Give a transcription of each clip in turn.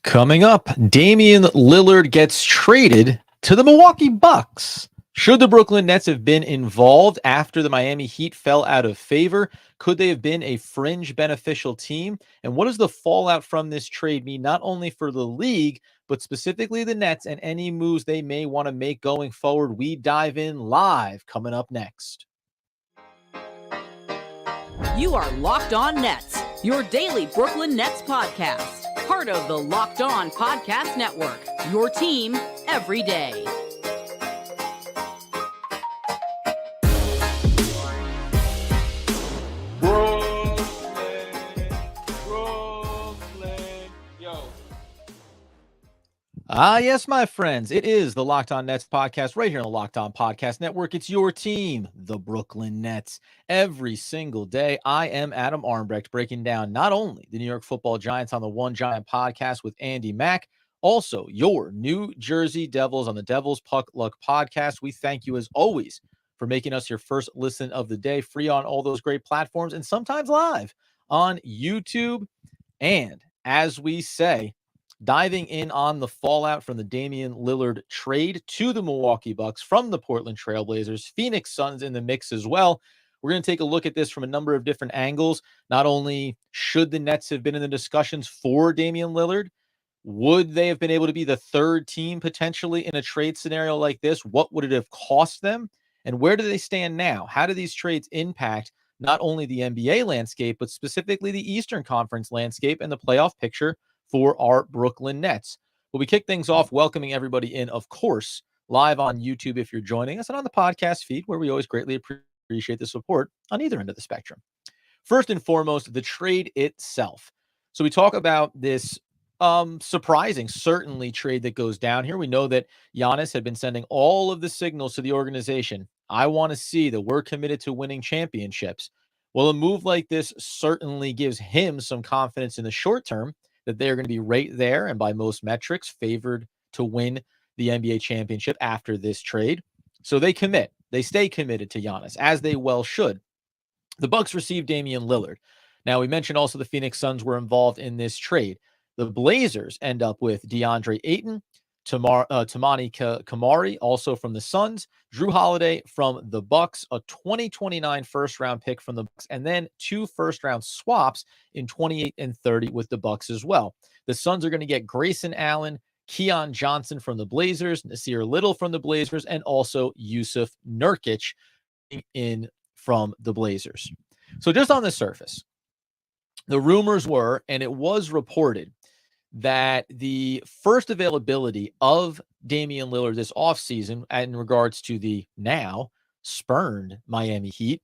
Coming up, Damian Lillard gets traded to the Milwaukee Bucks. Should the Brooklyn Nets have been involved after the Miami Heat fell out of favor? Could they have been a fringe beneficial team? And what does the fallout from this trade mean, not only for the league, but specifically the Nets and any moves they may want to make going forward? We dive in live coming up next. You are Locked On Nets, your daily Brooklyn Nets podcast. Part of the Locked On Podcast Network, your team every day. Brooklyn, yo. Yes, my friends, it is the Locked On Nets podcast right here on the Locked On Podcast Network. It's your team, the Brooklyn Nets. Every single day, I am Adam Armbrecht, breaking down not only the New York Football Giants on the One Giant podcast with Andy Mack, also your New Jersey Devils on the Devils Puck Luck podcast. We thank you as always for making us your first listen of the day, free on all those great platforms and sometimes live on YouTube. And as we say, diving in on the fallout from the Damian Lillard trade to the Milwaukee Bucks from the Portland Trail Blazers, Phoenix Suns in the mix as well. We're going to take a look at this from a number of different angles. Not only should the Nets have been in the discussions for Damian Lillard, would they have been able to be the third team potentially in a trade scenario like this? What would it have cost them? And where do they stand now? How do these trades impact not only the NBA landscape, but specifically the Eastern Conference landscape and the playoff picture for our Brooklyn Nets? Well, we kick things off welcoming everybody in, of course, live on YouTube if you're joining us, and on the podcast feed where we always greatly appreciate the support on either end of the spectrum. First and foremost, the trade itself. So we talk about this surprising, certainly, trade that goes down here. We know that Giannis had been sending all of the signals to the organization. I want to see that we're committed to winning championships. Well, a move like this certainly gives him some confidence in the short term that they're going to be right there and by most metrics favored to win the NBA championship after this trade. So they commit. They stay committed to Giannis, as they well should. The Bucks received Damian Lillard. Now, we mentioned also the Phoenix Suns were involved in this trade. The Blazers end up with DeAndre Ayton, Tamani Kamari, also from the Suns, Drew Holiday from the Bucks, a 2029 first-round pick from the Bucks, and then 2 first-round swaps in 28 and 30 with the Bucks as well. The Suns are going to get Grayson Allen, Keon Johnson from the Blazers, Nasir Little from the Blazers, and also Yusuf Nurkic in from the Blazers. So just on the surface, the rumors were, and it was reported, that the first availability of Damian Lillard this offseason in regards to the now spurned Miami Heat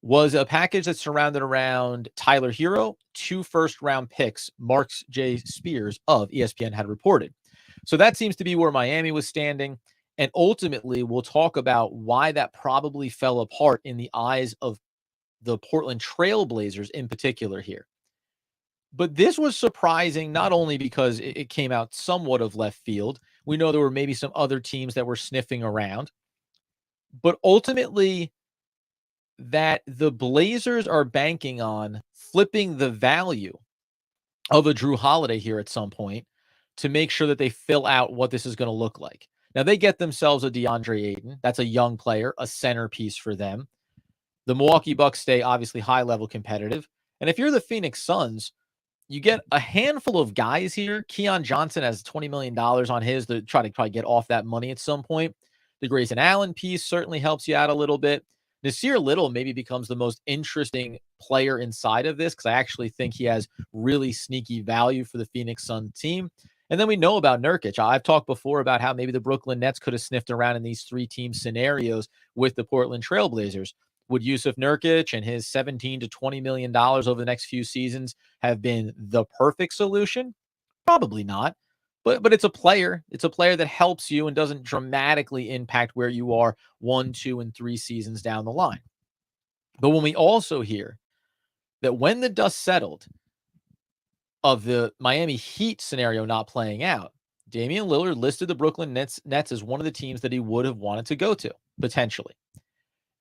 was a package that surrounded around Tyler Hero, 2 first-round picks, Mark J. Spears of ESPN had reported. So that seems to be where Miami was standing. And ultimately, we'll talk about why that probably fell apart in the eyes of the Portland Trail Blazers in particular here. But this was surprising, not only because it came out somewhat of left field. We know there were maybe some other teams that were sniffing around. But ultimately, that the Blazers are banking on flipping the value of a Drew Holiday here at some point to make sure that they fill out what this is going to look like. Now, they get themselves a DeAndre Ayton. That's a young player, a centerpiece for them. The Milwaukee Bucks stay obviously high-level competitive. And if you're the Phoenix Suns, you get a handful of guys here. Keon Johnson has $20 million on his to try to probably get off that money at some point. The Grayson Allen piece certainly helps you out a little bit. Nasir Little maybe becomes the most interesting player inside of this because I actually think he has really sneaky value for the Phoenix Sun team. And then we know about Nurkic. I've talked before about how maybe the Brooklyn Nets could have sniffed around in these 3-team scenarios with the Portland Trail Blazers. Would Yusuf Nurkic and his $17 to $20 million over the next few seasons have been the perfect solution? Probably not. But it's a player. It's a player that helps you and doesn't dramatically impact where you are 1, 2, and 3 seasons down the line. But when we also hear that when the dust settled of the Miami Heat scenario not playing out, Damian Lillard listed the Brooklyn Nets as one of the teams that he would have wanted to go to, potentially.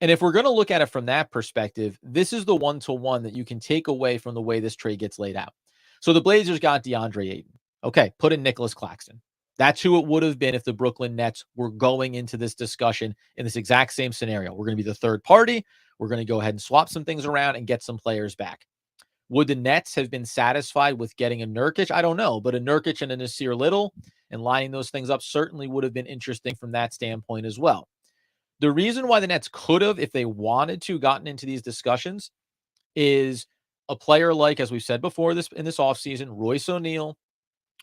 And if we're going to look at it from that perspective, this is the one-to-one that you can take away from the way this trade gets laid out. So the Blazers got DeAndre Ayton. Okay, put in Nicholas Claxton. That's who it would have been if the Brooklyn Nets were going into this discussion in this exact same scenario. We're going to be the third party. We're going to go ahead and swap some things around and get some players back. Would the Nets have been satisfied with getting a Nurkic? I don't know, but a Nurkic and a Nasir Little and lining those things up certainly would have been interesting from that standpoint as well. The reason why the Nets could have, if they wanted to, gotten into these discussions is a player like, as we've said before this in this offseason, Royce O'Neal,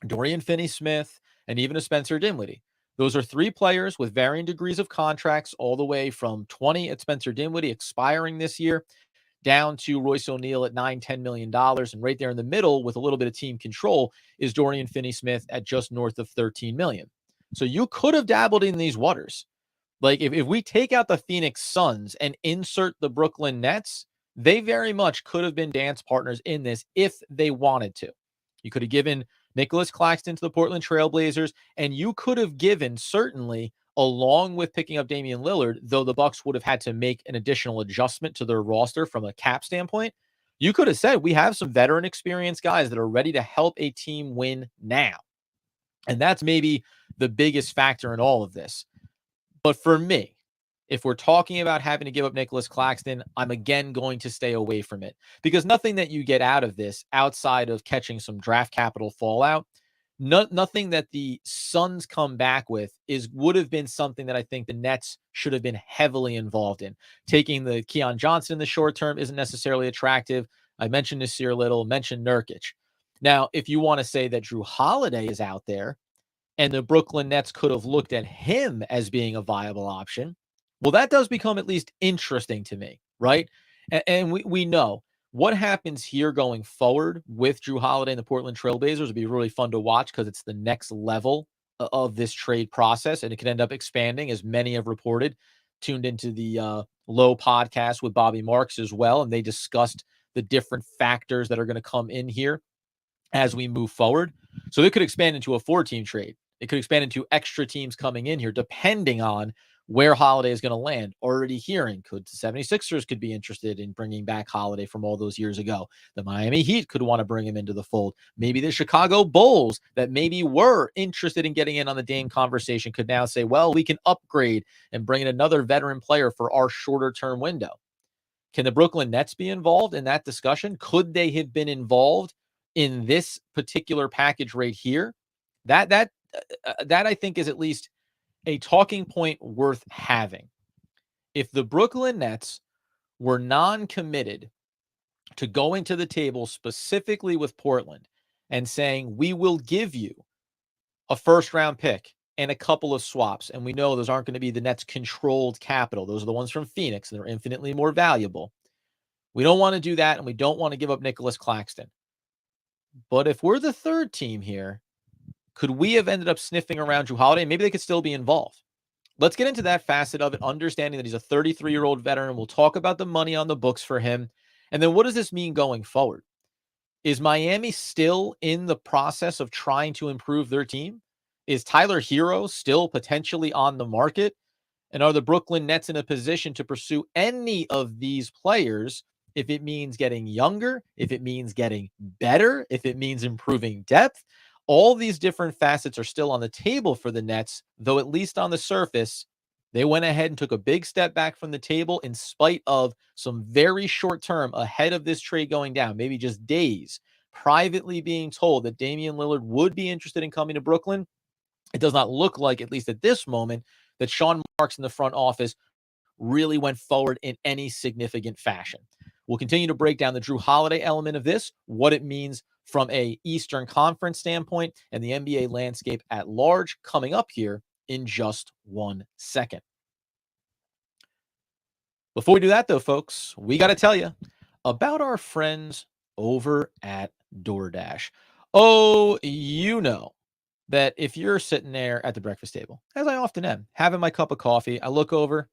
Dorian Finney-Smith, and even a Spencer Dinwiddie. Those are three players with varying degrees of contracts, all the way from 20 at Spencer Dinwiddie expiring this year down to Royce O'Neal at $9-10 million. And right there in the middle with a little bit of team control is Dorian Finney-Smith at just north of $13 million. So you could have dabbled in these waters. Like if we take out the Phoenix Suns and insert the Brooklyn Nets, they very much could have been dance partners in this if they wanted to. You could have given Nicholas Claxton to the Portland Trailblazers, and you could have given, certainly, along with picking up Damian Lillard, though the Bucks would have had to make an additional adjustment to their roster from a cap standpoint, you could have said, we have some veteran experienced guys that are ready to help a team win now. And that's maybe the biggest factor in all of this. But for me, if we're talking about having to give up Nicholas Claxton, I'm again going to stay away from it because nothing that you get out of this outside of catching some draft capital fallout, nothing that the Suns come back with would have been something that I think the Nets should have been heavily involved in. Taking the Keon Johnson in the short term isn't necessarily attractive. I mentioned Nasir Little, mentioned Nurkic. Now, if you want to say that Drew Holiday is out there and the Brooklyn Nets could have looked at him as being a viable option, well, that does become at least interesting to me, right? And we know what happens here going forward with Drew Holiday and the Portland Trailblazers would be really fun to watch because it's the next level of this trade process, and it could end up expanding, as many have reported. Tuned into the Low podcast with Bobby Marks as well, and they discussed the different factors that are going to come in here as we move forward. So it could expand into a 4-team trade. It could expand into extra teams coming in here, depending on where Holiday is going to land. Already hearing could the 76ers could be interested in bringing back Holiday from all those years ago. The Miami Heat could want to bring him into the fold. Maybe the Chicago Bulls that maybe were interested in getting in on the Dame conversation could now say, well, we can upgrade and bring in another veteran player for our shorter term window. Can the Brooklyn Nets be involved in that discussion? Could they have been involved in this particular package right here? That I think is at least a talking point worth having. If the Brooklyn Nets were non-committed to going to the table specifically with Portland and saying, we will give you a first-round pick and a couple of swaps, and we know those aren't going to be the Nets' controlled capital. Those are the ones from Phoenix, and they're infinitely more valuable. We don't want to do that, and we don't want to give up Nicholas Claxton. But if we're the third team here, could we have ended up sniffing around Drew Holiday? Maybe they could still be involved. Let's get into that facet of it, understanding that he's a 33-year-old veteran. We'll talk about the money on the books for him. And then what does this mean going forward? Is Miami still in the process of trying to improve their team? Is Tyler Hero still potentially on the market? And are the Brooklyn Nets in a position to pursue any of these players if it means getting younger, if it means getting better, if it means improving depth? All these different facets are still on the table for the Nets, though at least on the surface, they went ahead and took a big step back from the table in spite of some very short term ahead of this trade going down, maybe just days, privately being told that Damian Lillard would be interested in coming to Brooklyn. It does not look like, at least at this moment, that Sean Marks in the front office really went forward in any significant fashion. We'll continue to break down the Drew Holiday element of this, what it means from a Eastern Conference standpoint, and the NBA landscape at large coming up here in just 1 second. Before we do that, though, folks, we got to tell you about our friends over at DoorDash. Oh, you know that if you're sitting there at the breakfast table, as I often am, having my cup of coffee, I look over,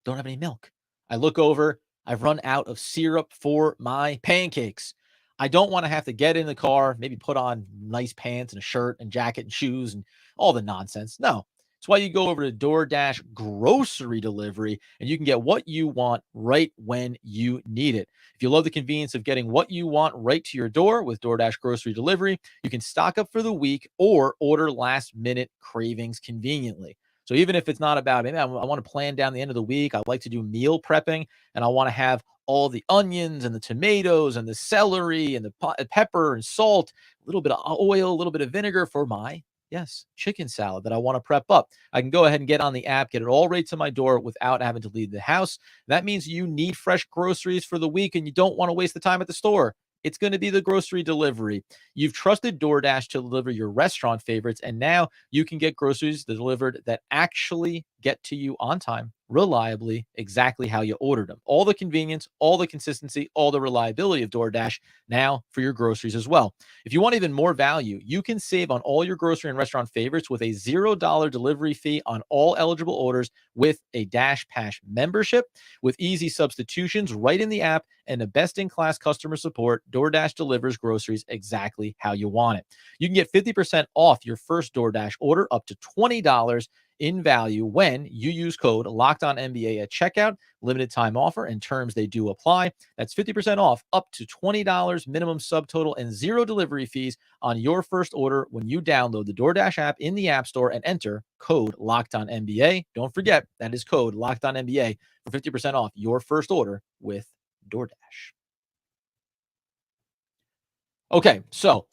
don't have any milk. I look over, I've run out of syrup for my pancakes. I don't want to have to get in the car, maybe put on nice pants and a shirt and jacket and shoes and all the nonsense. No, it's That's why you go over to DoorDash grocery delivery and you can get what you want right when you need it. If you love the convenience of getting what you want right to your door with DoorDash grocery delivery, you can stock up for the week or order last minute cravings conveniently. So even if it's not about, maybe I want to plan down the end of the week, I like to do meal prepping and I want to have all the onions and the tomatoes and the celery and the pepper and salt, a little bit of oil, a little bit of vinegar for my, yes, chicken salad that I want to prep up. I can go ahead and get on the app, get it all right to my door without having to leave the house. That means you need fresh groceries for the week and you don't want to waste the time at the store. It's going to be the grocery delivery. You've trusted DoorDash to deliver your restaurant favorites, and now you can get groceries delivered that actually get to you on time, reliably, exactly how you ordered them. All the convenience, all the consistency, all the reliability of DoorDash now for your groceries as well. If you want even more value, you can save on all your grocery and restaurant favorites with a $0 delivery fee on all eligible orders with a Dash Pass membership. With easy substitutions right in the app and a best-in-class customer support, DoorDash delivers groceries exactly how you want it. You can get 50% off your first DoorDash order up to $20 in value when you use code LOCKEDONNBA at checkout. Limited time offer and terms they do apply. That's 50% off up to $20 minimum subtotal and zero delivery fees on your first order when you download the DoorDash app in the App Store and enter code LOCKEDONNBA. Don't forget, that is code LOCKEDONNBA for 50% off your first order with DoorDash. Okay, so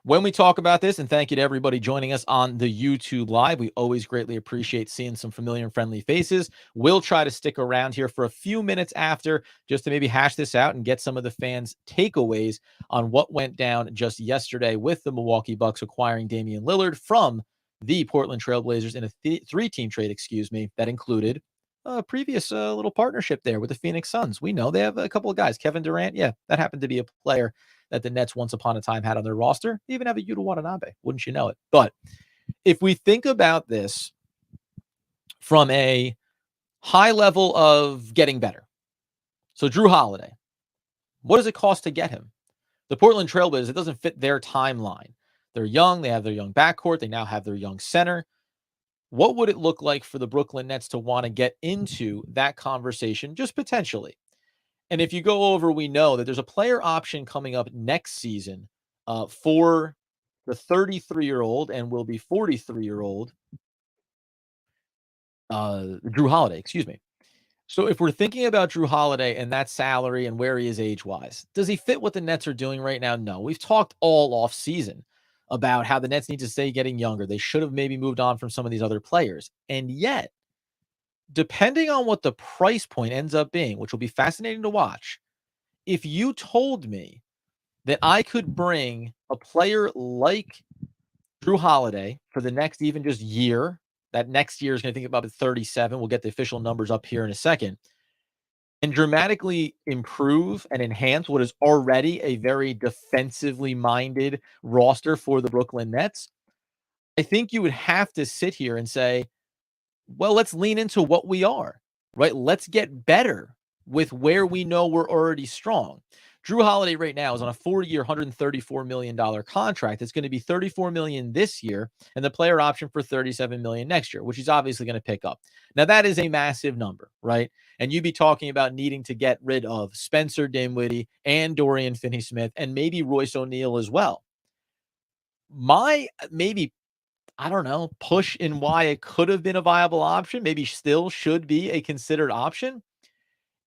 when we talk about this, and thank you to everybody joining us on the YouTube Live, we always greatly appreciate seeing some familiar and friendly faces. We'll try to stick around here for a few minutes after just to maybe hash this out and get some of the fans' takeaways on what went down just yesterday with the Milwaukee Bucks acquiring Damian Lillard from the Portland Trail Blazers in a three-team trade, that included a previous little partnership there with the Phoenix Suns. We know they have a couple of guys. Kevin Durant, yeah, that happened to be a player that the Nets once upon a time had on their roster. They even have a Yuta Watanabe, wouldn't you know it? But if we think about this from a high level of getting better, so Drew Holiday, what does it cost to get him? The Portland Trail Blazers, it doesn't fit their timeline. They're young. They have their young backcourt. They now have their young center. What would it look like for the Brooklyn Nets to want to get into that conversation, just potentially? And if you go over, we know that there's a player option coming up next season for the 33-year-old and will be 43-year-old Drew Holiday, So if we're thinking about Drew Holiday and that salary and where he is age-wise, does he fit what the Nets are doing right now? No. We've talked all off season about how the Nets need to stay getting younger. They should have maybe moved on from some of these other players. And yet, depending on what the price point ends up being, which will be fascinating to watch, if you told me that I could bring a player like Drew Holiday for the next even just year, that next year is going to think about 37. We'll get the official numbers up here in a second, and dramatically improve and enhance what is already a very defensively minded roster for the Brooklyn Nets, I think you would have to sit here and say, well, let's lean into what we are, right? Let's get better with where we know we're already strong. Drew Holiday right now is on a 4-year, $134 million contract. It's going to be $34 million this year and the player option for $37 million next year, which he's obviously going to pick up. Now, that is a massive number, right? And you'd be talking about needing to get rid of Spencer Dinwiddie and Dorian Finney-Smith and maybe Royce O'Neal as well. My maybe, I don't know, push in why it could have been a viable option, maybe still should be a considered option,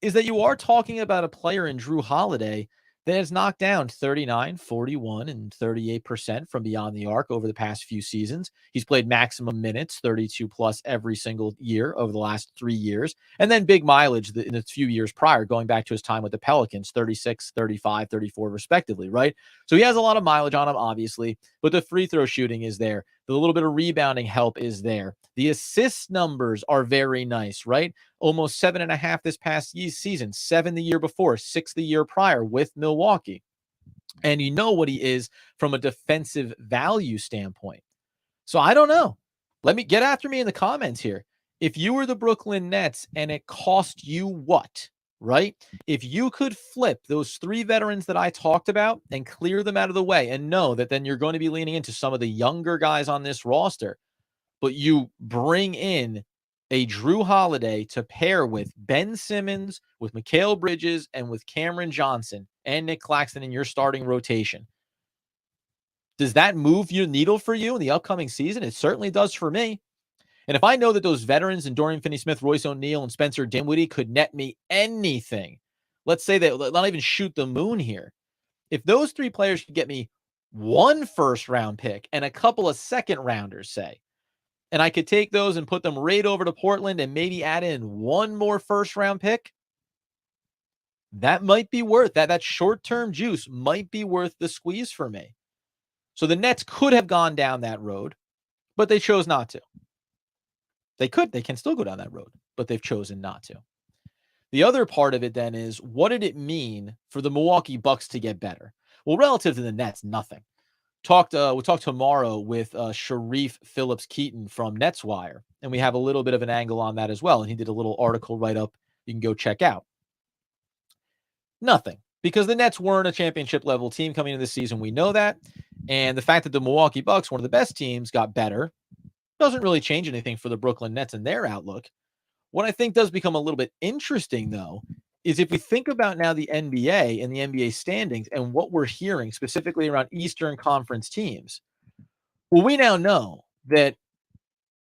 is that you are talking about a player in Drew Holiday that has knocked down 39, 41, and 38% from beyond the arc over the past few seasons. He's played maximum minutes, 32 plus every single year over the last 3 years. And then big mileage in the few years prior, going back to his time with the Pelicans, 36, 35, 34 respectively, right? So he has a lot of mileage on him, obviously, but the free throw shooting is there. The little bit of rebounding help is there. The assist numbers are very nice, right? Almost 7.5 this past season, 7 the year before, 6 the year prior with Milwaukee. And you know what he is from a defensive value standpoint. So I don't know. Let me get after me in the comments here. If you were the Brooklyn Nets and it cost you what, right? If you could flip those 3 veterans that I talked about and clear them out of the way and know that then you're going to be leaning into some of the younger guys on this roster, but you bring in a Drew Holiday to pair with Ben Simmons, with Mikal Bridges, and with Cameron Johnson and Nick Claxton in your starting rotation. Does that move your needle for you in the upcoming season? It certainly does for me. And if I know that those veterans and Dorian Finney-Smith, Royce O'Neal, and Spencer Dinwiddie could net me anything, let's say that, not even shoot the moon here. If those three players could get me one first-round pick and a couple of second-rounders, say, and I could take those and put them right over to Portland and maybe add in one more first-round pick, that might be worth that short-term juice might be worth the squeeze for me. So the Nets could have gone down that road, but they chose not to. They can still go down that road, but they've chosen not to. The other part of it then is, what did it mean for the Milwaukee Bucks to get better? Well, relative to the Nets, nothing. We'll talk tomorrow with Sharif Phillips-Keaton from NetsWire, and we have a little bit of an angle on that as well. And he did a little article write-up you can go check out. Nothing, because the Nets weren't a championship-level team coming into the season. We know that. And the fact that the Milwaukee Bucks, one of the best teams, got better doesn't really change anything for the Brooklyn Nets and their outlook. What I think does become a little bit interesting, though, is if we think about now the NBA and the NBA standings and what we're hearing specifically around Eastern Conference teams. Well, we now know that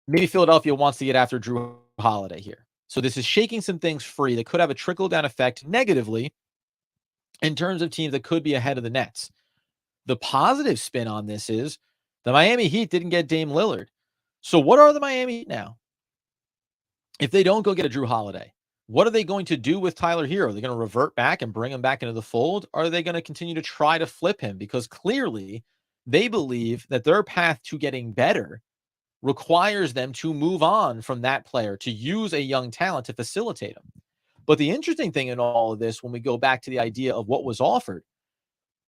maybe Philadelphia wants to get after Drew Holiday here. So this is shaking some things free that could have a trickle-down effect negatively in terms of teams that could be ahead of the Nets. The positive spin on this is the Miami Heat didn't get Dame Lillard. So what are the Miami Heat now? If they don't go get a Drew Holiday, what are they going to do with Tyler Hero? Are they going to revert back and bring him back into the fold? Or are they going to continue to try to flip him? Because clearly they believe that their path to getting better requires them to move on from that player, to use a young talent to facilitate him. But the interesting thing in all of this, when we go back to the idea of what was offered,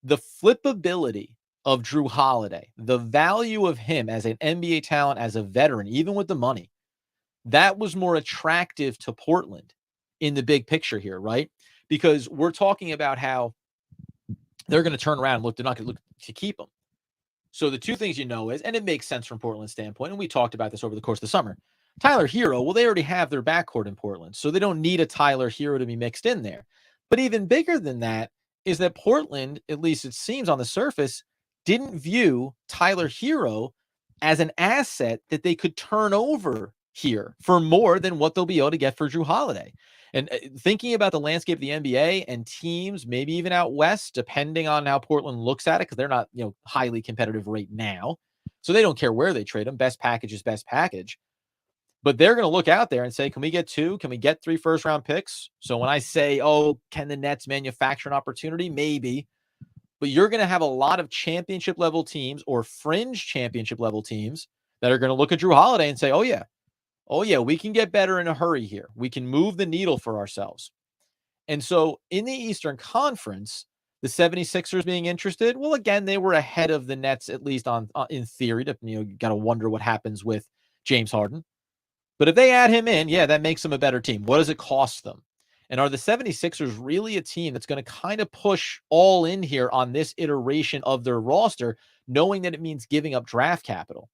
the flippability of Drew Holiday, the value of him as an NBA talent, as a veteran, even with the money, that was more attractive to Portland in the big picture here, right? Because we're talking about how they're going to turn around and look, they're not going to look to keep him. So the two things is, and it makes sense from Portland's standpoint, and we talked about this over the course of the summer, Tyler Hero, well, they already have their backcourt in Portland, so they don't need a Tyler Hero to be mixed in there. But even bigger than that is that Portland, at least it seems on the surface, didn't view Tyler Hero as an asset that they could turn over here for more than what they'll be able to get for Drew Holiday. And thinking about the landscape of the NBA and teams, maybe even out west, depending on how Portland looks at it, because they're not, highly competitive right now. So they don't care where they trade them. Best package is best package. But they're going to look out there and say, can we get 2? Can we get 3 first-round picks? So when I say, can the Nets manufacture an opportunity? Maybe. But you're going to have a lot of championship-level teams or fringe championship-level teams that are going to look at Drew Holiday and say, oh, yeah, we can get better in a hurry here. We can move the needle for ourselves. And so in the Eastern Conference, the 76ers being interested, well, again, they were ahead of the Nets, at least in theory. You got to wonder what happens with James Harden. But if they add him in, that makes them a better team. What does it cost them? And are the 76ers really a team that's going to kind of push all in here on this iteration of their roster, knowing that it means giving up draft capital?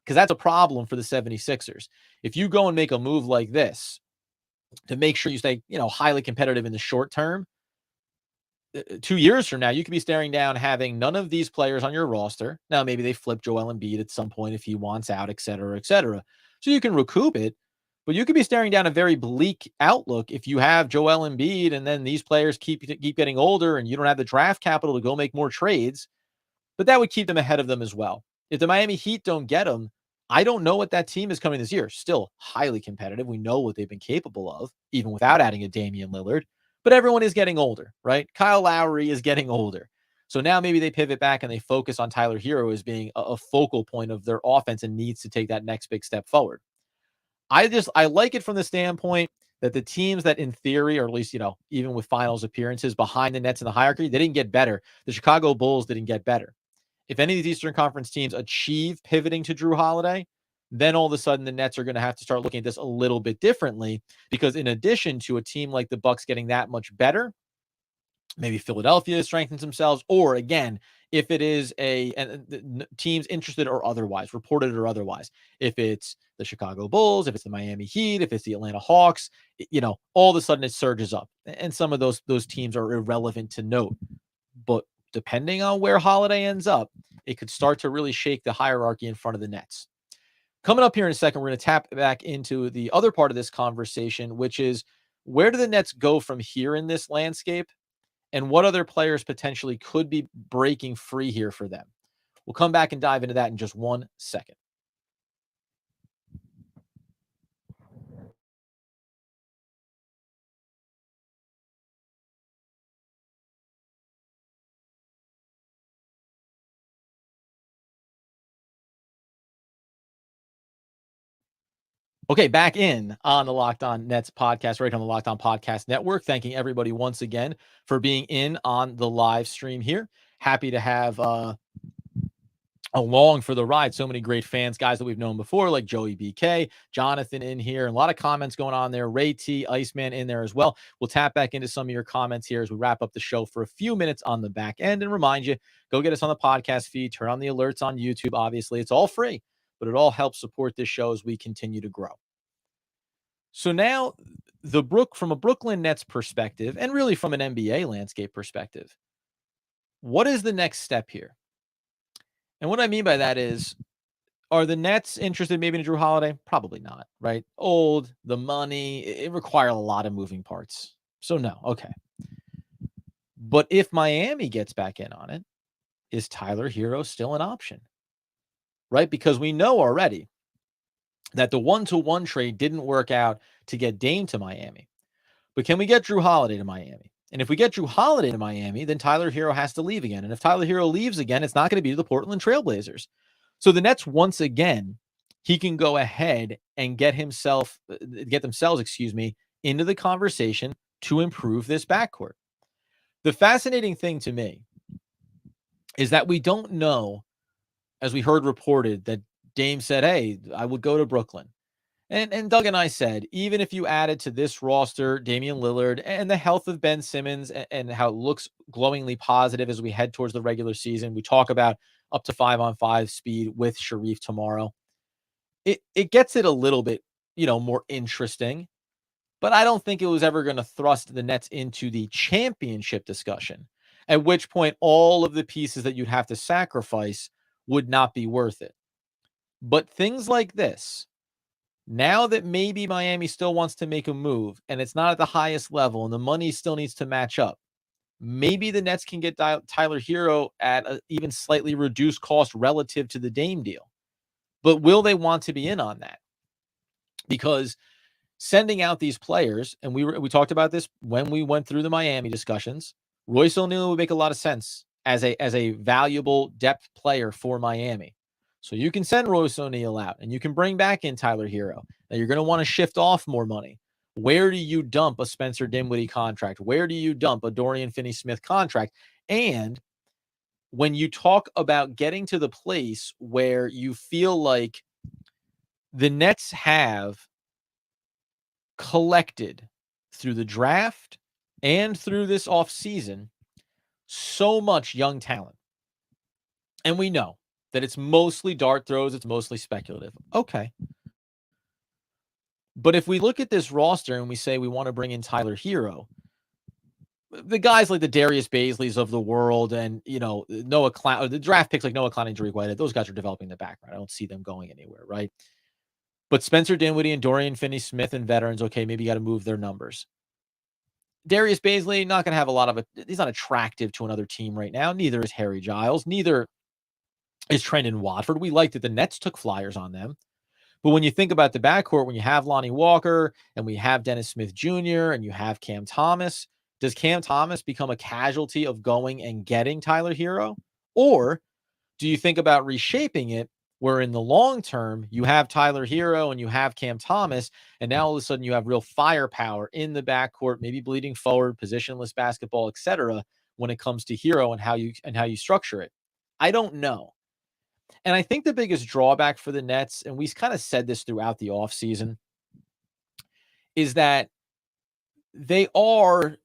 Because that's a problem for the 76ers. If you go and make a move like this to make sure you stay, highly competitive in the short term, 2 years from now, you could be staring down having none of these players on your roster. Now, maybe they flip Joel Embiid at some point if he wants out, et cetera, et cetera. So you can recoup it, but you could be staring down a very bleak outlook if you have Joel Embiid and then these players keep getting older and you don't have the draft capital to go make more trades. But that would keep them ahead of them as well. If the Miami Heat don't get them, I don't know what that team is coming this year. Still highly competitive. We know what they've been capable of, even without adding a Damian Lillard. But everyone is getting older, right? Kyle Lowry is getting older. So now maybe they pivot back and they focus on Tyler Hero as being a focal point of their offense and needs to take that next big step forward. I like it from the standpoint that the teams that in theory, or at least, even with finals appearances behind the Nets in the hierarchy, they didn't get better. The Chicago Bulls didn't get better. If any of these Eastern Conference teams achieve pivoting to Drew Holiday, then all of a sudden the Nets are going to have to start looking at this a little bit differently, because in addition to a team like the Bucks getting that much better, Maybe Philadelphia strengthens themselves, or again, if it is teams interested or otherwise, reported or otherwise, if it's the Chicago Bulls, if it's the Miami Heat, if it's the Atlanta Hawks, all of a sudden it surges up, and some of those teams are irrelevant to note. But depending on where Holiday ends up, it could start to really shake the hierarchy in front of the Nets. Coming up here in a second, we're going to tap back into the other part of this conversation, which is where do the Nets go from here in this landscape? And what other players potentially could be breaking free here for them? We'll come back and dive into that in just 1 second. Okay, back in on the Locked On Nets podcast, right on the Locked On Podcast Network. Thanking everybody once again for being in on the live stream here. Happy to have along for the ride so many great fans, guys that we've known before, like Joey BK, Jonathan in here, and a lot of comments going on there. Ray T, Iceman in there as well. We'll tap back into some of your comments here as we wrap up the show for a few minutes on the back end, and remind you, go get us on the podcast feed, turn on the alerts on YouTube. Obviously, it's all free, but it all helps support this show as we continue to grow. So now from a Brooklyn Nets perspective, and really from an NBA landscape perspective, what is the next step here? And what I mean by that is, are the Nets interested maybe in Drew Holiday? Probably not, right? Old, the money, it requires a lot of moving parts. So no, okay. But if Miami gets back in on it, is Tyler Hero still an option? Right? Because we know already that the 1-to-1 trade didn't work out to get Dame to Miami. But can we get Drew Holiday to Miami? And if we get Drew Holiday to Miami, then Tyler Hero has to leave again. And if Tyler Hero leaves again, it's not going to be the Portland Trailblazers. So the Nets, once again, he can go ahead and get themselves, into the conversation to improve this backcourt. The fascinating thing to me is that we don't know, as we heard reported, that Dame said, hey, I would go to Brooklyn. And Doug and I said, even if you added to this roster Damian Lillard and the health of Ben Simmons and how it looks glowingly positive as we head towards the regular season, we talk about up to 5-on-5 speed with Sharif tomorrow. It gets it a little bit, more interesting, but I don't think it was ever going to thrust the Nets into the championship discussion, at which point all of the pieces that you'd have to sacrifice would not be worth it. But things like this, now that maybe Miami still wants to make a move and it's not at the highest level and the money still needs to match up, maybe the Nets can get Tyler Hero at an even slightly reduced cost relative to the Dame deal. But will they want to be in on that? Because sending out these players, and we talked about this when we went through the Miami discussions, Royce O'Neal would make a lot of sense as a valuable depth player for Miami. So you can send Royce O'Neal out and you can bring back in Tyler Hero. Now you're going to want to shift off more money. Where do you dump a Spencer Dinwiddie contract? Where do you dump a Dorian Finney-Smith contract? And when you talk about getting to the place where you feel like the Nets have collected through the draft and through this offseason so much young talent, and we know that it's mostly dart throws, it's mostly speculative. Okay. But if we look at this roster and we say we want to bring in Tyler Hero, the guys like the Darius Baisleys of the world and, Noah Clown, the draft picks like Noah Clown and Derek Whitehead, those guys are developing the background. I don't see them going anywhere, right? But Spencer Dinwiddie and Dorian Finney-Smith and veterans, okay, maybe you got to move their numbers. Darius Baisley, not going to have a lot of it. He's not attractive to another team right now. Neither is Harry Giles. Neither is Trendon Watford. We liked that the Nets took flyers on them. But when you think about the backcourt, when you have Lonnie Walker and we have Dennis Smith Jr. and you have Cam Thomas, does Cam Thomas become a casualty of going and getting Tyler Hero? Or do you think about reshaping it where in the long term you have Tyler Hero and you have Cam Thomas, and now all of a sudden you have real firepower in the backcourt, maybe bleeding forward, positionless basketball, etc., when it comes to Hero and how you structure it? I don't know. And I think the biggest drawback for the Nets, and we kind of said this throughout the offseason, is that they are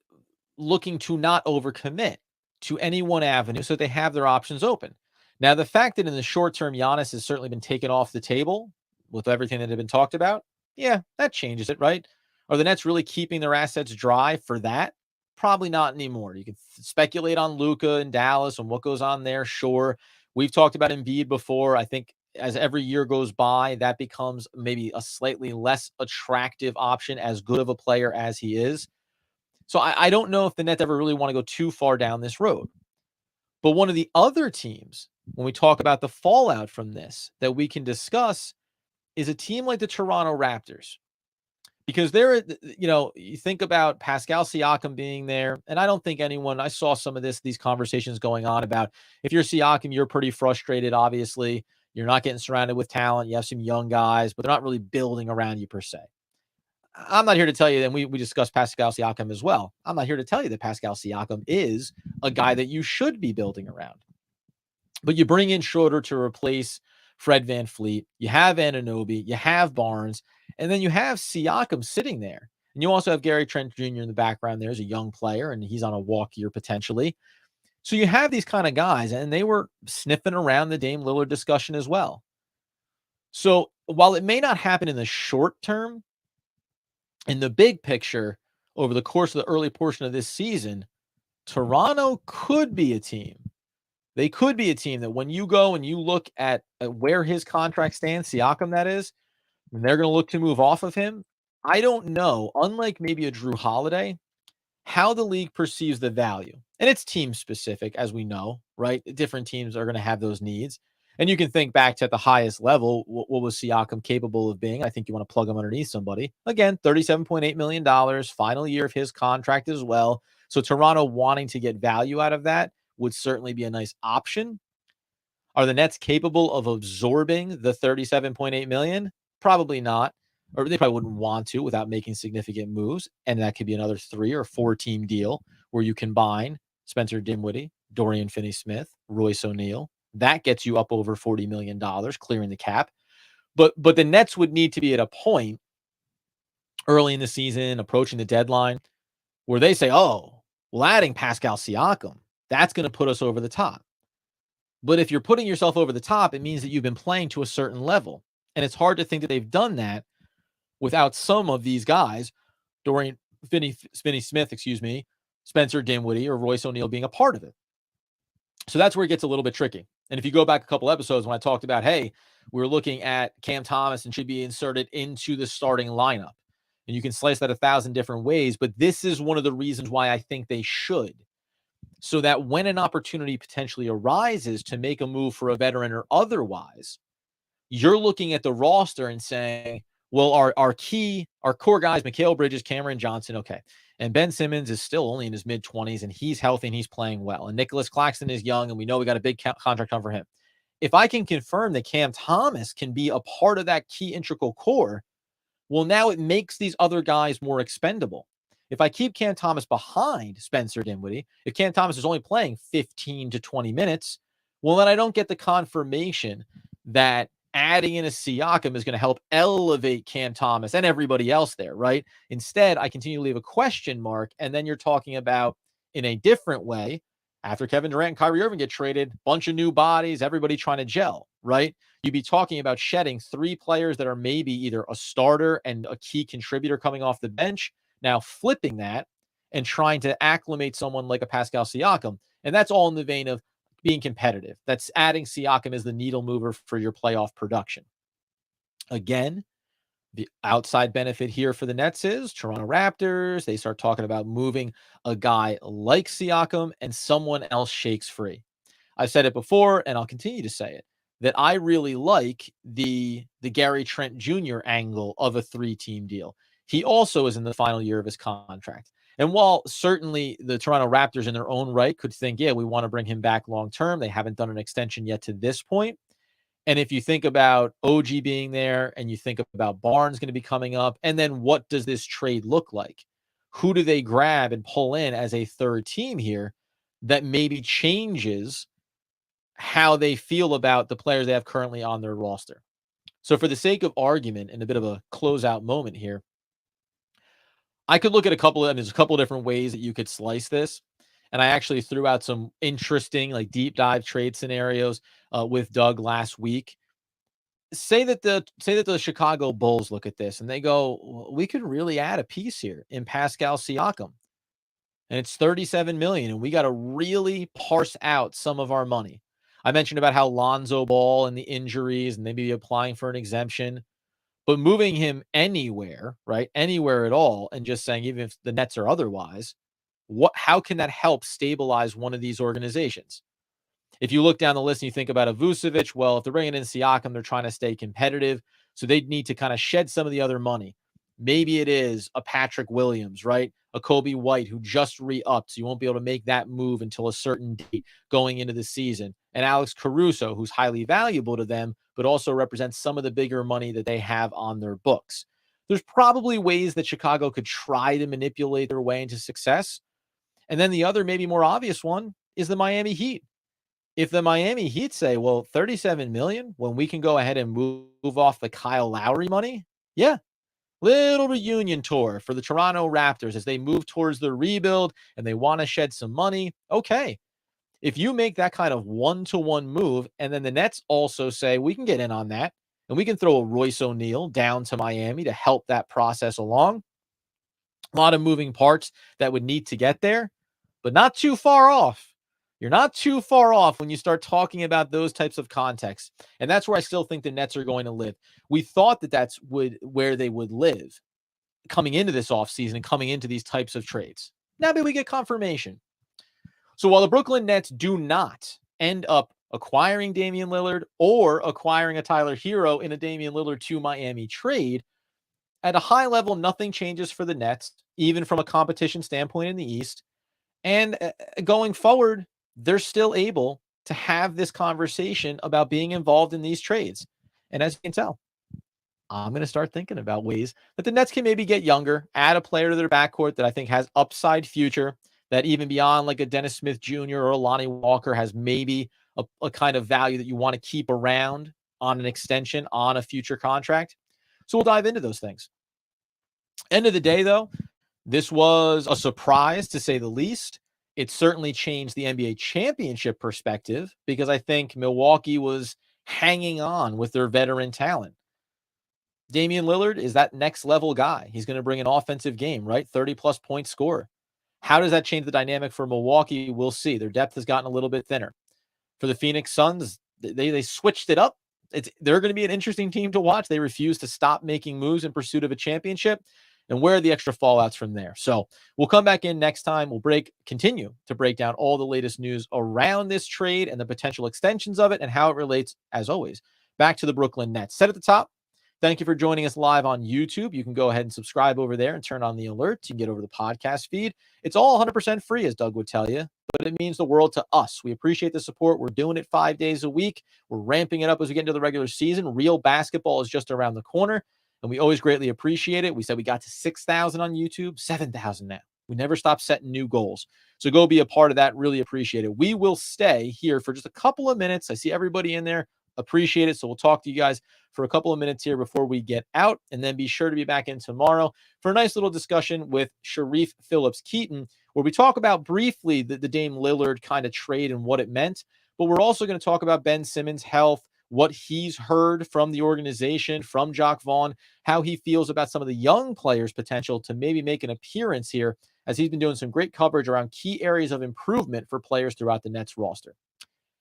looking to not overcommit to any one avenue so that they have their options open. Now, the fact that in the short term, Giannis has certainly been taken off the table with everything that had been talked about, yeah, that changes it, right? Are the Nets really keeping their assets dry for that? Probably not anymore. You can speculate on Luka and Dallas and what goes on there. Sure. We've talked about Embiid before. I think as every year goes by, that becomes maybe a slightly less attractive option, as good of a player as he is. So I don't know if the Nets ever really want to go too far down this road. But one of the other teams, when we talk about the fallout from this, that we can discuss is a team like the Toronto Raptors. Because you think about Pascal Siakam being there, and I don't think I saw some of these conversations going on about if you're Siakam, you're pretty frustrated, obviously. You're not getting surrounded with talent. You have some young guys, but they're not really building around you per se. I'm not here to tell you, and we discussed Pascal Siakam as well. I'm not here to tell you that Pascal Siakam is a guy that you should be building around. But you bring in Schroeder to replace Fred VanVleet. You have Anunoby. You have Barnes. And then you have Siakam sitting there. And you also have Gary Trent Jr. in the background. There's a young player, and he's on a walk year potentially. So you have these kind of guys, and they were sniffing around the Dame Lillard discussion as well. So while it may not happen in the short term, in the big picture, over the course of the early portion of this season, Toronto could be a team. They could be a team that when you go and you look at where his contract stands, Siakam that is, and they're going to look to move off of him. I don't know, unlike maybe a Drew Holiday, how the league perceives the value. And it's team specific, as we know, right? Different teams are going to have those needs. And you can think back to at the highest level, what was Siakam capable of being? I think you want to plug him underneath somebody. Again, $37.8 million, final year of his contract as well. So Toronto wanting to get value out of that would certainly be a nice option. Are the Nets capable of absorbing the $37.8 million? Probably not. Or they probably wouldn't want to without making significant moves. And that could be another 3 or 4 team deal where you combine Spencer Dinwiddie, Dorian Finney-Smith, Royce O'Neal. That gets you up over $40 million, clearing the cap. But the Nets would need to be at a point early in the season, approaching the deadline, where they say, oh, well, adding Pascal Siakam, that's going to put us over the top. But if you're putting yourself over the top, it means that you've been playing to a certain level. And it's hard to think that they've done that without some of these guys, Dorian Finney-Smith, Spencer Dinwiddie, or Royce O'Neal being a part of it. So that's where it gets a little bit tricky. And if you go back a couple episodes when I talked about, hey, we're looking at Cam Thomas and should be inserted into the starting lineup. And you can slice that 1,000 different ways, but this is one of the reasons why I think they should. So that when an opportunity potentially arises to make a move for a veteran or otherwise, you're looking at the roster and saying, well, our core guys, Mikal Bridges, Cameron Johnson, okay. And Ben Simmons is still only in his mid-20s, and he's healthy and he's playing well. And Nicholas Claxton is young, and we know we got a big contract on for him. If I can confirm that Cam Thomas can be a part of that key integral core, well, now it makes these other guys more expendable. If I keep Cam Thomas behind Spencer Dinwiddie, if Cam Thomas is only playing 15 to 20 minutes, well, then I don't get the confirmation that adding in a Siakam is going to help elevate Cam Thomas and everybody else there, right? Instead, I continue to leave a question mark, and then you're talking about, in a different way, after Kevin Durant and Kyrie Irving get traded, bunch of new bodies, everybody trying to gel, right? You'd be talking about shedding 3 players that are maybe either a starter and a key contributor coming off the bench, now flipping that and trying to acclimate someone like a Pascal Siakam. And that's all in the vein of being competitive. That's adding Siakam as the needle mover for your playoff production. Again, the outside benefit here for the Nets is Toronto Raptors. They start talking about moving a guy like Siakam and someone else shakes free. I've said it before, and I'll continue to say it, that I really like the Gary Trent Jr. angle of a 3-team deal. He also is in the final year of his contract. And while certainly the Toronto Raptors in their own right could think, yeah, we want to bring him back long-term, they haven't done an extension yet to this point. And if you think about OG being there and you think about Barnes going to be coming up, and then what does this trade look like? Who do they grab and pull in as a third team here that maybe changes how they feel about the players they have currently on their roster? So for the sake of argument and a bit of a closeout moment here, I could look at there's a couple of different ways that you could slice this. And I actually threw out some interesting, like deep dive trade scenarios with Doug last week. Say that the Chicago Bulls look at this and they go, we could really add a piece here in Pascal Siakam. And it's 37 million. And we got to really parse out some of our money. I mentioned about how Lonzo Ball and the injuries and maybe applying for an exemption. But moving him anywhere, right? Anywhere at all, and just saying, even if the Nets are otherwise, how can that help stabilize one of these organizations? If you look down the list and you think about a Vucevic, well, if they're bringing in Siakam, they're trying to stay competitive. So they'd need to kind of shed some of the other money. Maybe it is a Patrick Williams, right? A Kobe White who just re-upped. So you won't be able to make that move until a certain date going into the season. And Alex Caruso, who's highly valuable to them, but also represents some of the bigger money that they have on their books. There's probably ways that Chicago could try to manipulate their way into success. And then the other, maybe more obvious one is the Miami Heat. If the Miami Heat say, well, 37 million when we can go ahead and move off the Kyle Lowry money, yeah, little reunion tour for the Toronto Raptors as they move towards the rebuild and they want to shed some money. Okay. If you make that kind of one-to-one move and then the Nets also say, we can get in on that and we can throw a Royce O'Neal down to Miami to help that process along. A lot of moving parts that would need to get there, but not too far off. You're not too far off when you start talking about those types of contexts. And that's where I still think the Nets are going to live. We thought that that's where they would live coming into this offseason and coming into these types of trades. Now maybe we get confirmation. So while the Brooklyn Nets do not end up acquiring Damian Lillard or acquiring a Tyler Hero in a Damian Lillard to Miami trade, at a high level, nothing changes for the Nets, even from a competition standpoint in the East. And going forward, they're still able to have this conversation about being involved in these trades. And as you can tell, I'm going to start thinking about ways that the Nets can maybe get younger, add a player to their backcourt that I think has upside future, that even beyond like a Dennis Smith Jr. or a Lonnie Walker has maybe a kind of value that you want to keep around on an extension on a future contract. So we'll dive into those things. End of the day, though, this was a surprise to say the least. It certainly changed the NBA championship perspective because I think Milwaukee was hanging on with their veteran talent. Damian Lillard is that next level guy. He's going to bring an offensive game, right? 30-plus point scorer. How does that change the dynamic for Milwaukee? We'll see. Their depth has gotten a little bit thinner. For the Phoenix Suns, they switched it up. They're going to be an interesting team to watch. They refuse to stop making moves in pursuit of a championship. And where are the extra fallouts from there? So we'll come back in next time. We'll continue to break down all the latest news around this trade and the potential extensions of it and how it relates, as always, back to the Brooklyn Nets. Set at the top, thank you for joining us live on YouTube. You can go ahead and subscribe over there and turn on the alerts. You can get over the podcast feed. It's all 100% free, as Doug would tell you, but it means the world to us. We appreciate the support. We're doing it 5 days a week. We're ramping it up as we get into the regular season. Real basketball is just around the corner. And we always greatly appreciate it. We said we got to 6,000 on YouTube, 7,000 now. We never stop setting new goals. So go be a part of that. Really appreciate it. We will stay here for just a couple of minutes. I see everybody in there. Appreciate it. So we'll talk to you guys for a couple of minutes here before we get out. And then be sure to be back in tomorrow for a nice little discussion with Sharif Phillips-Keaton, where we talk about briefly the Dame Lillard kind of trade and what it meant. But we're also going to talk about Ben Simmons' health, what he's heard from the organization, from Jacques Vaughn, how he feels about some of the young players' potential to maybe make an appearance here, as he's been doing some great coverage around key areas of improvement for players throughout the Nets roster.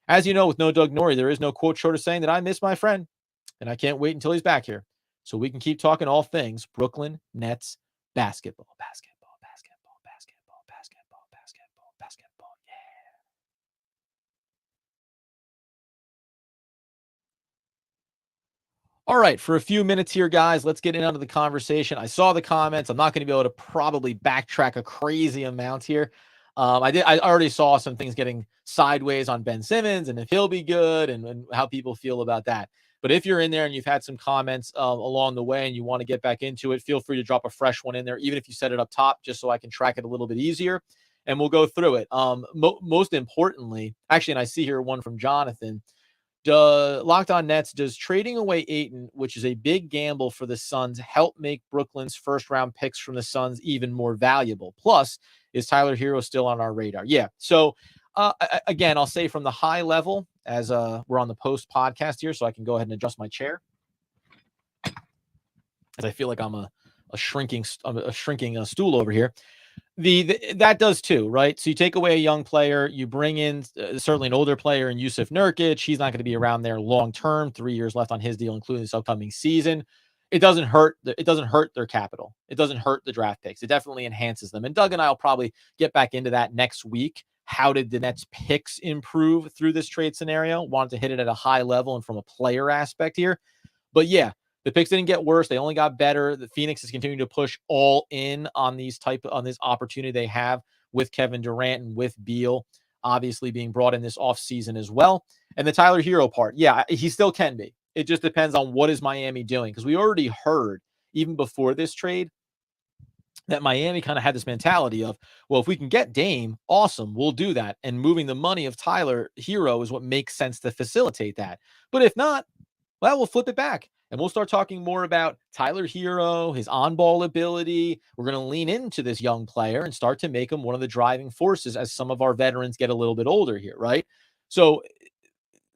As you know, with no Doug Norrie, there is no quote short of saying that I miss my friend, and I can't wait until he's back here so we can keep talking all things Brooklyn Nets basketball. All right, for a few minutes here, guys, let's get into the conversation. I saw the comments. I'm not going to be able to probably backtrack a crazy amount here. I already saw some things getting sideways on Ben Simmons and if he'll be good and how people feel about that. But if you're in there and you've had some comments along the way and you want to get back into it, feel free to drop a fresh one in there, even if you set it up top, just so I can track it a little bit easier. And we'll go through it. Most importantly, actually, and I see here one from Jonathan. Locked On Nets, does trading away Ayton, which is a big gamble for the Suns, help make Brooklyn's first-round picks from the Suns even more valuable? Plus, is Tyler Hero still on our radar? Yeah. So, again, I'll say from the high level, as we're on the post podcast here, so I can go ahead and adjust my chair, as I feel like I'm a shrinking stool over here. That does too, right? So you take away a young player, you bring in certainly an older player in Yusuf Nurkic. He's not going to be around there long term. 3 years left on his deal, including this upcoming season. It doesn't hurt. It doesn't hurt their capital. It doesn't hurt the draft picks. It definitely enhances them. And Doug and I will probably get back into that next week. How did the Nets picks improve through this trade scenario? Wanted to hit it at a high level and from a player aspect here. But yeah, the picks didn't get worse. They only got better. The Phoenix is continuing to push all in on this opportunity they have with Kevin Durant and with Beal, obviously being brought in this offseason as well. And the Tyler Hero part, yeah, he still can be. It just depends on what is Miami doing, because we already heard even before this trade that Miami kind of had this mentality of, well, if we can get Dame, awesome, we'll do that. And moving the money of Tyler Hero is what makes sense to facilitate that. But if not, well, we'll flip it back. And we'll start talking more about Tyler Hero, his on-ball ability. We're going to lean into this young player and start to make him one of the driving forces as some of our veterans get a little bit older here, right? So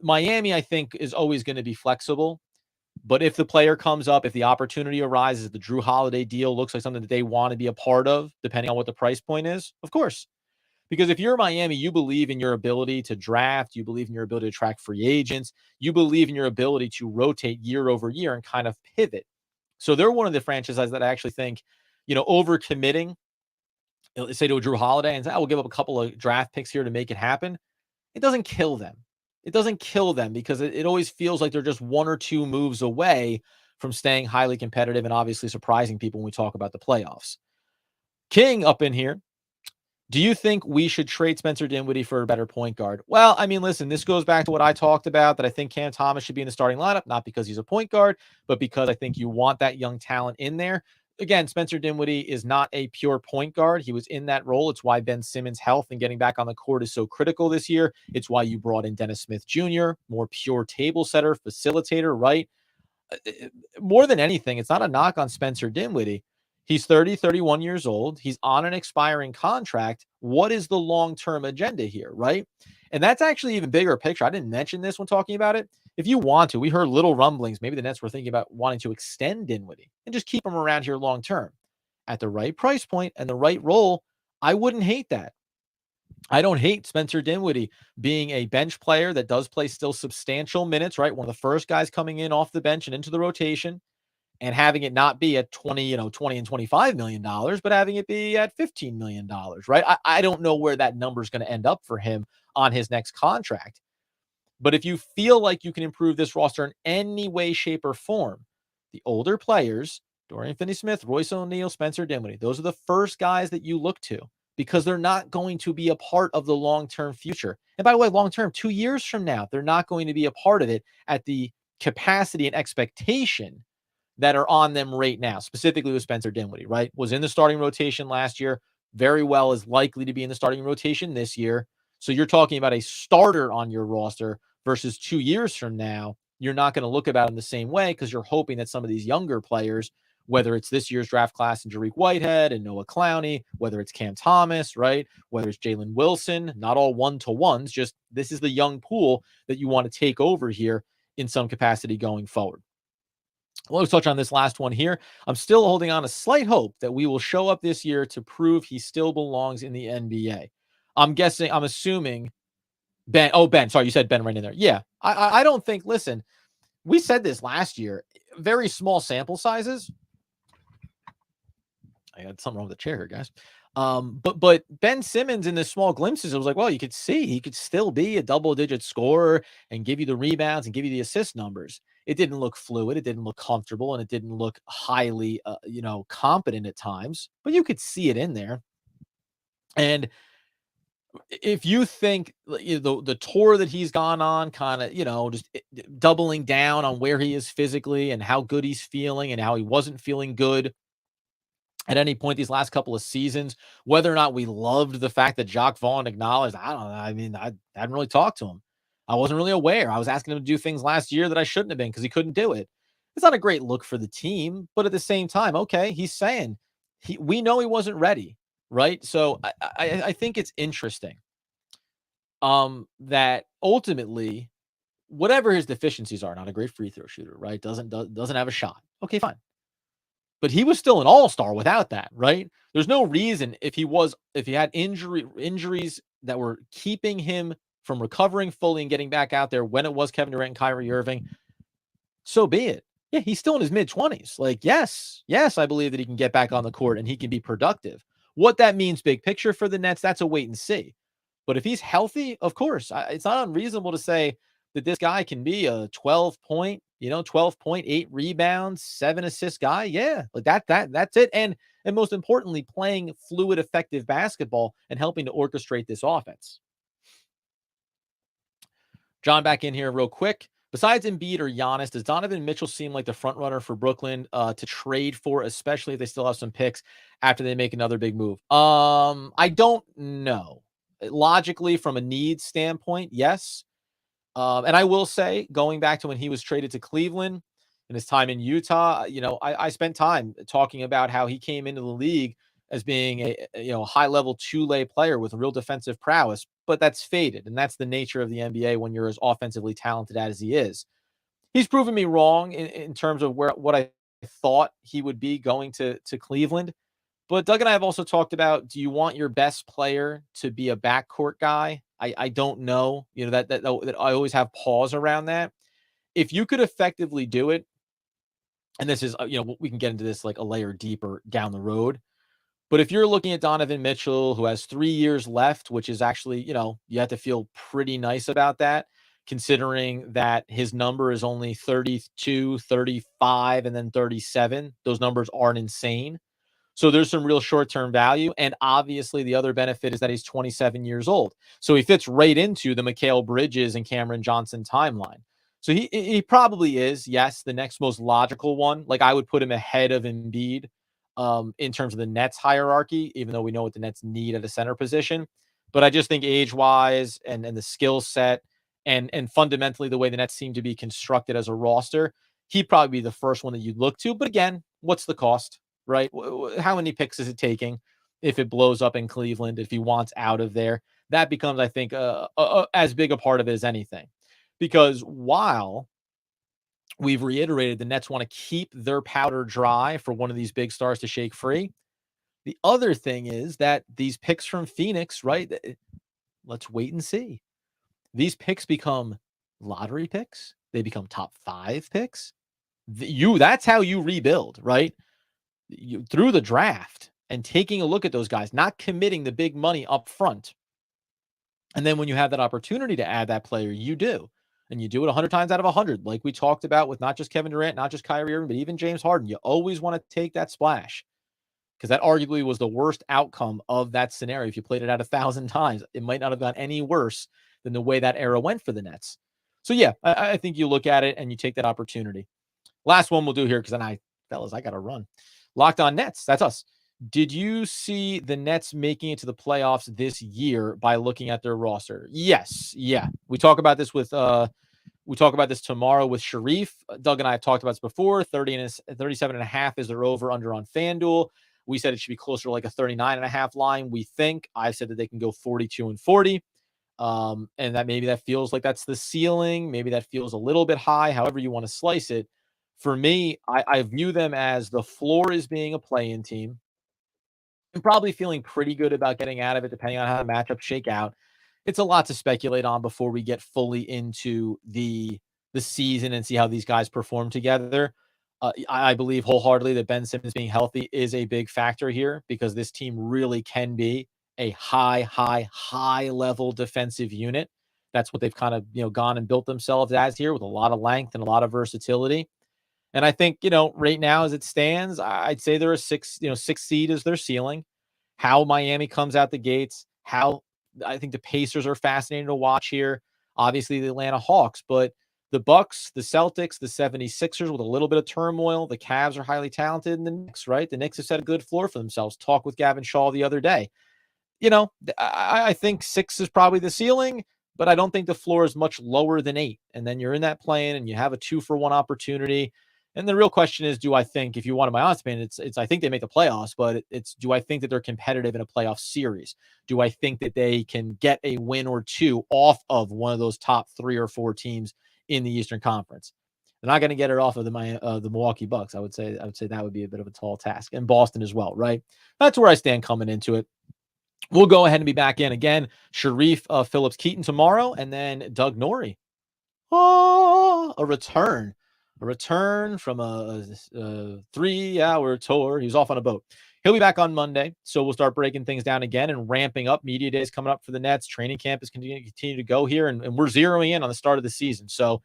Miami, I think, is always going to be flexible. But if the player comes up, if the opportunity arises, the Drew Holiday deal looks like something that they want to be a part of, depending on what the price point is, of course. Because if you're Miami, you believe in your ability to draft, you believe in your ability to track free agents, you believe in your ability to rotate year over year and kind of pivot. So they're one of the franchises that I actually think, overcommitting, say to a Drew Holiday and say, we'll give up a couple of draft picks here to make it happen. It doesn't kill them. It doesn't kill them because it always feels like they're just one or two moves away from staying highly competitive and obviously surprising people when we talk about the playoffs. King up in here. Do you think we should trade Spencer Dinwiddie for a better point guard? Well, I mean, listen, this goes back to what I talked about, that I think Cam Thomas should be in the starting lineup, not because he's a point guard, but because I think you want that young talent in there. Again, Spencer Dinwiddie is not a pure point guard. He was in that role. It's why Ben Simmons' health and getting back on the court is so critical this year. It's why you brought in Dennis Smith Jr., more pure table setter, facilitator, right? More than anything, it's not a knock on Spencer Dinwiddie. He's 30, 31 years old. He's on an expiring contract. What is the long-term agenda here, right? And that's actually even bigger picture. I didn't mention this when talking about it. If you want to, we heard little rumblings. Maybe the Nets were thinking about wanting to extend Dinwiddie and just keep him around here long-term. At the right price point and the right role, I wouldn't hate that. I don't hate Spencer Dinwiddie being a bench player that does play still substantial minutes, right? One of the first guys coming in off the bench and into the rotation, and having it not be at 20 and $25 million, but having it be at $15 million, right? I don't know where that number is going to end up for him on his next contract. But if you feel like you can improve this roster in any way, shape, or form, the older players, Dorian Finney-Smith, Royce O'Neal, Spencer Dinwiddie, those are the first guys that you look to, because they're not going to be a part of the long-term future. And by the way, long-term, 2 years from now, they're not going to be a part of it at the capacity and expectation that are on them right now, specifically with Spencer Dinwiddie, right? Was in the starting rotation last year, very well is likely to be in the starting rotation this year. So you're talking about a starter on your roster versus 2 years from now. You're not going to look about him the same way, because you're hoping that some of these younger players, whether it's this year's draft class and Jariq Whitehead and Noah Clowney, whether it's Cam Thomas, right? Whether it's Jalen Wilson, not all one-to-ones, just this is the young pool that you want to take over here in some capacity going forward. Let's touch on this last one here. I'm still holding on a slight hope that we will show up this year to prove he still belongs in the NBA. I'm assuming Ben. Oh, Ben. Sorry, you said Ben right in there. Yeah, I don't think, listen, we said this last year, very small sample sizes. I got something wrong with the chair here, guys. But Ben Simmons in the small glimpses, it was like, well, you could see he could still be a double-digit scorer and give you the rebounds and give you the assist numbers. It didn't look fluid, it didn't look comfortable, and it didn't look highly, competent at times. But you could see it in there. And if you think the tour that he's gone on, kind of, just doubling down on where he is physically and how good he's feeling and how he wasn't feeling good at any point these last couple of seasons, whether or not we loved the fact that Jacques Vaughn acknowledged, I don't know. I mean, I hadn't really talked to him. I wasn't really aware. I was asking him to do things last year that I shouldn't have been because he couldn't do it. It's not a great look for the team, but at the same time, okay, he's saying we know he wasn't ready, right? So I think it's interesting that ultimately, whatever his deficiencies are, not a great free throw shooter, right? Doesn't have a shot. Okay, fine. But he was still an all-star without that, right? There's no reason if he had injuries that were keeping him from recovering fully and getting back out there when it was Kevin Durant and Kyrie Irving, so be it. Yeah, he's still in his mid-20s. Like, yes, I believe that he can get back on the court and he can be productive. What that means big picture for the Nets, that's a wait and see. But if he's healthy, of course, it's not unreasonable to say that this guy can be a 12.8 rebounds, 7 assist guy. Yeah, like that's it. And most importantly, playing fluid, effective basketball and helping to orchestrate this offense. John, back in here real quick. Besides Embiid or Giannis, does Donovan Mitchell seem like the front runner for Brooklyn to trade for, especially if they still have some picks after they make another big move? I don't know. Logically, from a needs standpoint, yes. And I will say, going back to when he was traded to Cleveland and his time in Utah, I spent time talking about how he came into the league as being a high-level two-lay player with real defensive prowess, but that's faded, and that's the nature of the NBA when you're as offensively talented as he is. He's proven me wrong in terms of what I thought he would be going to Cleveland. But Doug and I have also talked about, do you want your best player to be a backcourt guy? I don't know. That I always have pause around that. If you could effectively do it, and this is, we can get into this like a layer deeper down the road. But if you're looking at Donovan Mitchell, who has 3 years left, which is actually, you have to feel pretty nice about that, considering that his number is only 32, 35, and then 37. Those numbers aren't insane. So there's some real short-term value. And obviously the other benefit is that he's 27 years old. So he fits right into the Mikal Bridges and Cameron Johnson timeline. So he probably is, yes, the next most logical one. Like, I would put him ahead of Embiid in terms of the Nets hierarchy, even though we know what the Nets need at the center position. But I just think age-wise and the skill set and fundamentally the way the Nets seem to be constructed as a roster, he'd probably be the first one that you'd look to. But again, what's the cost? Right? How many picks is it taking if it blows up in Cleveland, if he wants out of there? That becomes, I think, as big a part of it as anything. Because while we've reiterated the Nets want to keep their powder dry for one of these big stars to shake free, the other thing is that these picks from Phoenix, right? Let's wait and see. These picks become lottery picks. They become top 5 picks. That's how you rebuild, right? Through the draft and taking a look at those guys, not committing the big money up front. And then when you have that opportunity to add that player, you do. And you do it 100 times out of 100, like we talked about with not just Kevin Durant, not just Kyrie Irving, but even James Harden. You always want to take that splash because that arguably was the worst outcome of that scenario. If you played it out 1,000 times, it might not have gone any worse than the way that era went for the Nets. So, yeah, I think you look at it and you take that opportunity. Last one we'll do here because then I got to run. Locked On Nets, that's us. Did you see the Nets making it to the playoffs this year by looking at their roster? Yes. Yeah. We talk about this tomorrow with Sharif. Doug and I have talked about this before. 37.5 is their over under on FanDuel. We said it should be closer to like a 39.5 line. We think I've said that they can go 42 and 40. And that maybe that feels like that's the ceiling. Maybe that feels a little bit high, however you want to slice it. For me, I view them as the floor is being a play-in team. I'm probably feeling pretty good about getting out of it, depending on how the matchups shake out. It's a lot to speculate on before we get fully into the season and see how these guys perform together. I believe wholeheartedly that Ben Simmons being healthy is a big factor here because this team really can be a high level defensive unit. That's what they've kind of gone and built themselves as here with a lot of length and a lot of versatility. And I think, right now as it stands, I'd say they're a 6 seed is their ceiling. How Miami comes out the gates, how I think the Pacers are fascinating to watch here. Obviously the Atlanta Hawks, but the Bucks, the Celtics, the 76ers with a little bit of turmoil. The Cavs are highly talented, and the Knicks, right? The Knicks have set a good floor for themselves. Talk with Gavin Shaw the other day. I think 6 is probably the ceiling. but I don't think the floor is much lower than 8. And then you're in that play-in and you have a 2-for-1 opportunity. And the real question is, do I think, if you wanted my honest opinion, it's I think they make the playoffs, but it's do I think that they're competitive in a playoff series? Do I think that they can get a win or two off of one of those top 3 or 4 teams in the Eastern Conference? They're not going to get it off of the Milwaukee Bucks. I would say that would be a bit of a tall task, and Boston as well, right? That's where I stand coming into it. We'll go ahead and be back in again. Sharif Phillips Keaton tomorrow, and then Doug Norrie. Oh, a return from a 3-hour tour. He was off on a boat. He'll be back on Monday, so we'll start breaking things down again and ramping up. Media days coming up for the Nets. Training camp is continue to go here, and we're zeroing in on the start of the season. So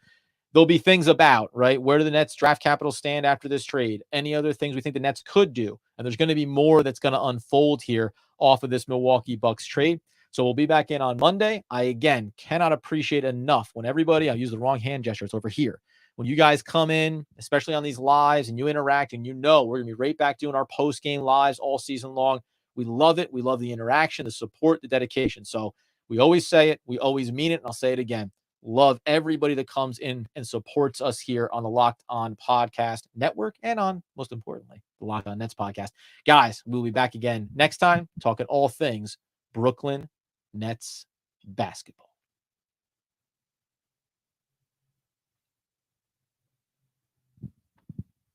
there'll be things about, right? Where do the Nets draft capital stand after this trade? Any other things we think the Nets could do? And there's going to be more that's going to unfold here off of this Milwaukee Bucks trade. So we'll be back in on Monday. I, again, cannot appreciate enough when everybody, I'll use the wrong hand gesture, it's over here. When you guys come in, especially on these lives, and you interact, and we're going to be right back doing our post-game lives all season long. We love it. We love the interaction, the support, the dedication. So we always say it. We always mean it. And I'll say it again. Love everybody that comes in and supports us here on the Locked On Podcast Network and on, most importantly, the Locked On Nets podcast. Guys, we'll be back again next time talking all things Brooklyn Nets basketball.